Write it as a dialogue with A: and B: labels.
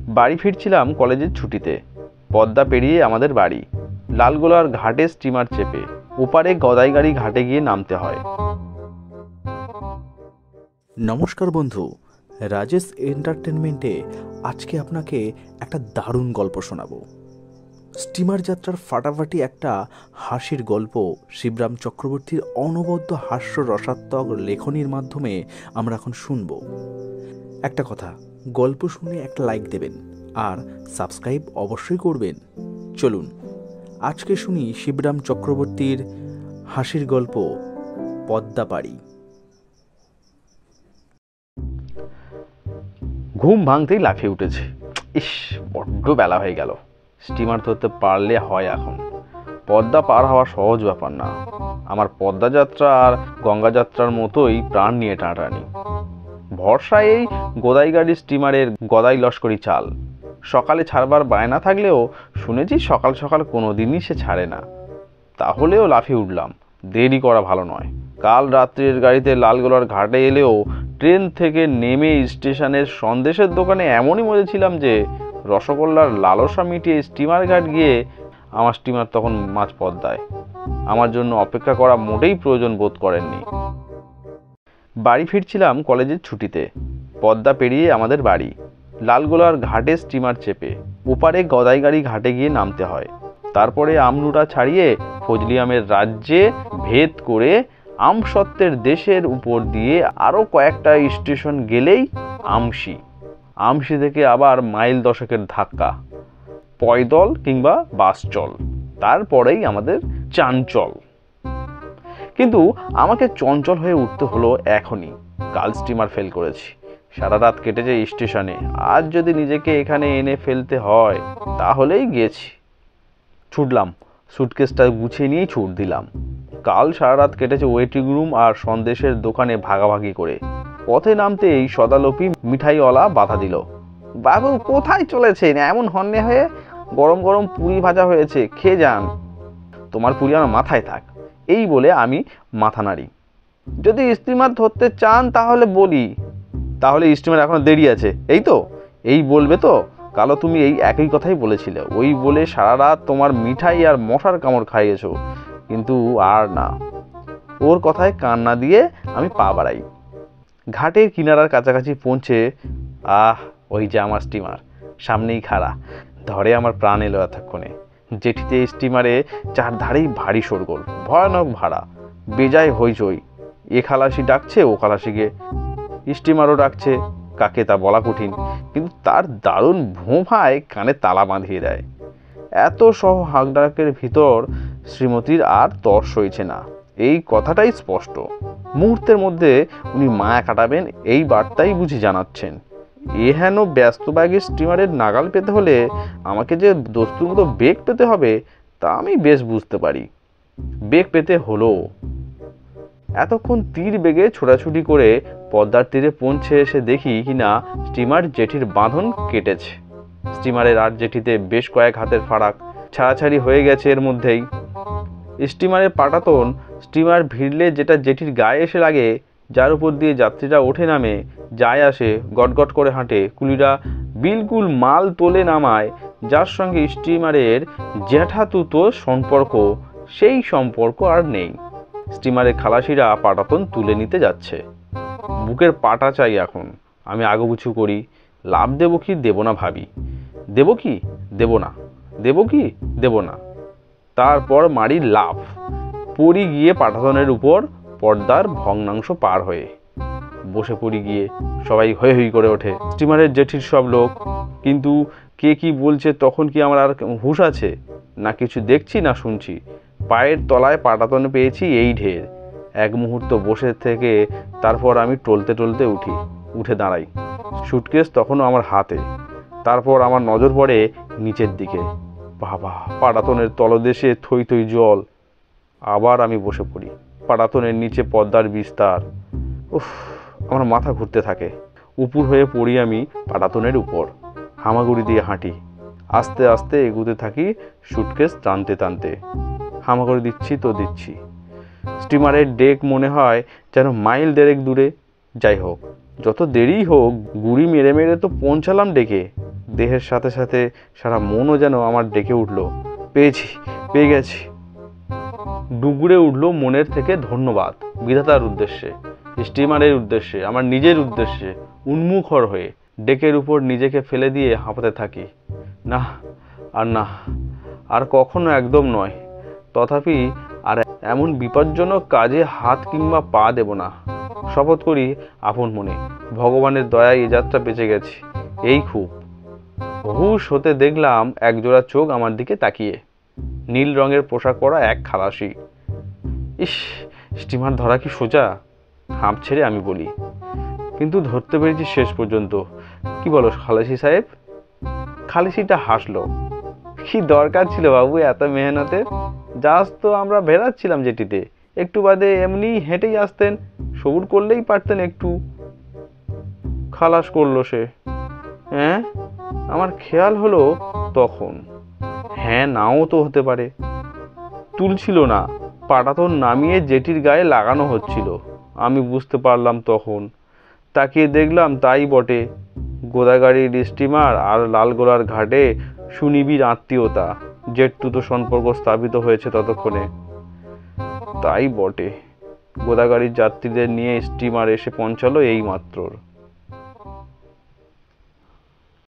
A: বাড়ি ফিরছিলাম কলেজের ছুটিতে। পদ্মা পেরিয়ে আমাদের বাড়ি। লালগোলার ঘাটে স্টিমার চেপে ওপারে গদাইগাড়ি ঘাটে গিয়ে নামতে হয়।
B: নমস্কার বন্ধু, রাজেশ এন্টারটেনমেন্টে আজকে আপনাকে একটা দারুণ গল্প শোনাবো। স্টিমার যাত্রার ফাটাফাটি একটা হাসির গল্প শিবরাম চক্রবর্তীর অনবদ্য হাস্য রসাত্মক লেখনীর মাধ্যমে আমরা এখন শুনব। একটা কথা, গল্প শুনে একটা লাইক দেবেন আর সাবস্ক্রাইব অবশ্যই করবেন। চলুন আজকে শুনি শিবরাম চক্রবর্তীর হাসির গল্প পদ্মা পাড়ি।
A: ঘুম ভাঙতেই লাফিয়ে উঠেছে। ইস, বড্ড বেলা হয়ে গেল। স্টিমার ধরতে পারলে হয়। এখন পদ্মা পার হওয়া সহজ ব্যাপার না। আমার পদ্মা যাত্রা আর গঙ্গা যাত্রার মতোই প্রাণ নিয়ে টানাটানি। ভরসায় এই গদাইগাড়ি স্টিমারের গদাই লস্করি চাল। সকালে ছাড়বার বায়না থাকলেও শুনেছি সকাল সকাল কোনো দিনই সে ছাড়ে না। তাহলেও লাফিয়ে উঠলাম। দেরি করা ভালো নয়। কাল রাত্রির গাড়িতে লালগোলার ঘাটে এলেও ট্রেন থেকে নেমে স্টেশনের সন্দেশের দোকানে এমনই মজেছিলাম যে রসগোল্লার লালসা মিটিয়ে স্টিমার ঘাট গিয়ে আমার স্টিমার তখন মাঝ পদ্মায়। আমার জন্য অপেক্ষা করা মোটেই প্রয়োজন বোধ করেননি। বাড়ি ফিরছিলাম কলেজের ছুটিতে। পদ্মা পেরিয়ে আমাদের বাড়ি। লালগোলার ঘাটে স্টিমার চেপে ওপারে গদাইগাড়ি ঘাটে গিয়ে নামতে হয়। তারপরে আমনুরা ছাড়িয়ে ফজলি আমের রাজ্যে ভেদ করে আমসত্ত্বের দেশের উপর দিয়ে আরও কয়েকটা স্টেশন গেলেই আমশি। আমশি থেকে আবার মাইল দশকের ধাক্কা, পয়দল কিংবা বাস চল, তারপরেই আমাদের চাঞ্চল। কিন্তু আমাকে চঞ্চল হয়ে উঠতে হলো এখনই। কাল স্টিমার ফেল করেছি, সারা রাত কেটেছে স্টেশনে। আজ যদি নিজেকে এখানে এনে ফেলতে হয় তাহলেই গেছি। ছুটলাম, সুটকেসটা গুছিয়ে নিয়েই ছুট দিলাম। কাল সারা রাত কেটেছে ওয়েটিং রুম আর সন্দেশের দোকানে ভাগাভাগি করে। পথে নামতেই সদালোপি মিঠাইওয়ালা বাধা দিল। বাবু, কোথায় চলেছেন এমন হন্যে হয়ে? গরম গরম পুরি ভাজা হয়েছে, খেয়ে যান। তোমার পুরি আমার মাথায় থাক, এই বলে আমি মাথা নাড়ি। যদি স্টিমার ধরতে চান তাহলে বলি। তাহলে স্টিমার এখনো দেরি আছে, এই তো? এই বলবে তো? কালো তুমি এই একই কথাই বলেছিলে। ওই বলে সারা রাত তোমার মিঠাই আর মশার কামড় খাইয়েছো, কিন্তু আর না। ওর কথায় কান না দিয়ে আমি পা বাড়াই। ঘাটের কিনারার কাছাকাছি পৌঁছে ওই যে আমার স্টিমার সামনেই খাড়া। ধরে আমার প্রাণ এলো এতক্ষণে। জেঠিতে স্টিমারে চারধারেই ভারী শোরগোল, ভয়ানক ভাড়া, বেজায় হইচই। এ খালাসি ডাকছে, ও খালাসিকে। স্টিমারও ডাকছে, কাকে তা বলা কঠিন, কিন্তু তার দারুণ ভোঁফায় কানে তালা বাঁধিয়ে দেয়। এত সহ হাঁকডাকের ভিতর শ্রীমতীর আর তর সইছে না, এই কথাটাই স্পষ্ট। মুহূর্তের মধ্যে উনি মায়া কাটাবেন এই বার্তাই বুঝি জানাচ্ছেন। হেন ব্যস্ত ব্যাগের স্টিমারের নাগাল পেতে হলে আমাকে যে দস্তুর মতো বেগ পেতে হবে তা আমি বেশ বুঝতে পারি। বেগ পেতে হলো। এতক্ষণ তীর বেগে ছোটাছুটি করে পদ্মার তীরে পৌঁছে এসে দেখি কিনা স্টিমার জেঠির বাঁধন কেটেছে। স্টিমারের আর জেঠিতে বেশ কয়েক হাতের ফারাক, ছাড়াছাড়ি হয়ে গেছে এর মধ্যেই। স্টিমারের পাটাতন, স্টিমার ভিড়লে যেটা জেঠির গায়ে এসে লাগে, যার উপর দিয়ে যাত্রীরা ওঠে নামে, যায় আসে, গটগট করে হাঁটে, কুলিরা বিলকুল মাল তোলে নামায়, যার সঙ্গে স্টিমারের জ্যাঠাতুতো সম্পর্ক, সেই সম্পর্ক আর নেই। স্টিমারের খালাসিরা পাটাতন তুলে নিতে যাচ্ছে। বুকের পাটা চাই এখন। আমি আগুপিছু করি। লাভ দেবো কি দেব না ভাবি। দেব কি দেব না, দেব কি দেব না, তারপর মারি লাফ। পড়ি গিয়ে পাটাতনের উপর পর্দার ভগ্নাংশ পার হয়ে। বসে পড়ি গিয়ে। সবাই হৈ হৈ করে ওঠে, স্টিমারের জেঠির সব লোক। কিন্তু কে কি বলছে তখন কি আমার আর হুঁশ আছে? না কিছু দেখছি না শুনছি। পায়ের তলায় পাটাতনে পেয়েছি এই ঢের। এক মুহূর্ত বসে থেকে তারপর আমি টলতে টলতে উঠে দাঁড়াই। সুটকেস তখনও আমার হাতে। তারপর আমার নজর পড়ে নিচের দিকে। বাবা, পাটাতনের তলদেশে থই থই জল। আবার আমি বসে পড়ি। পাটাতনের নিচে পদ্মার বিস্তার। উফ, আমার মাথা ঘুরতে থাকে। উপুর হয়ে পড়ি আমি পাটাতনের উপর। হামাগুড়ি দিয়ে হাঁটি। আস্তে আস্তে এগুতে থাকি, সুটকেস টানতে টানতে। হামাগুড়ি দিচ্ছি তো দিচ্ছি। স্টিমারের ডেক মনে হয় যেন মাইল দেড়েক দূরে। যাই হোক, যত দেরি হোক, গুড়ি মেরে মেরে তো পৌঁছালাম ডেকে। দেহের সাথে সাথে সারা মনও যেন আমার ডেকে উঠল, পেয়েছি, পেয়ে গেছি। ডুগরে উঠল মনের থেকে ধন্যবাদ বিধাতার উদ্দেশ্যে, স্টিমারের উদ্দেশ্যে, আমার নিজের উদ্দেশ্যে। উন্মুখর হয়ে ডেকের উপর নিজেকে ফেলে দিয়ে হাঁপাতে থাকি। না, আর না, আর কখনো, একদম নয়। তথাপি আর এমন বিপজ্জনক কাজে হাত কিংবা পা দেব না। শপথ করি আপন মনে, ভগবানের দয়ায় এ যাত্রা বেঁচে গেছি, এই খুব। হুশ হতে দেখলাম একজোড়া চোখ আমার দিকে তাকিয়ে। নীল রঙের পোশাক পরা এক খালাসি। ইস, স্টিমার ধরা কি সোজা? হাঁপ ছেড়ে আমি বলি। কিন্তু ধরতে পেরেছি শেষ পর্যন্ত। কি বলো খালাসি সাহেব? খালাসিটা হাসলো। কি দরকার ছিল বাবু এত মেহনতের? জাহাজ তো আমরা ভেড়াচ্ছিলাম জেটিতে, একটু বাদে এমনি হেঁটেই আসতেন, সবুর করলেই পারতেন একটু। খালাস করলো সে। হ্যাঁ, আমার খেয়াল হলো তখন, হ্যাঁ নাও তো হতে পারে। তুলছিল না, পাটা তো নামিয়ে জেটির গায়ে লাগানো হচ্ছিল। আমি বুঝতে পারলাম তখন, তাকিয়ে দেখলাম তাই বটে। গোদাগাড়ির স্টিমার আর লালগোলার ঘাটে সুনিবিড় আত্মীয়তা, জেটতুতো সম্পর্ক স্থাপিত হয়েছে ততক্ষণে। তাই বটে, গোদাগাড়ির যাত্রীদের নিয়ে স্টিমার এসে পৌঁছালো এই মাত্র।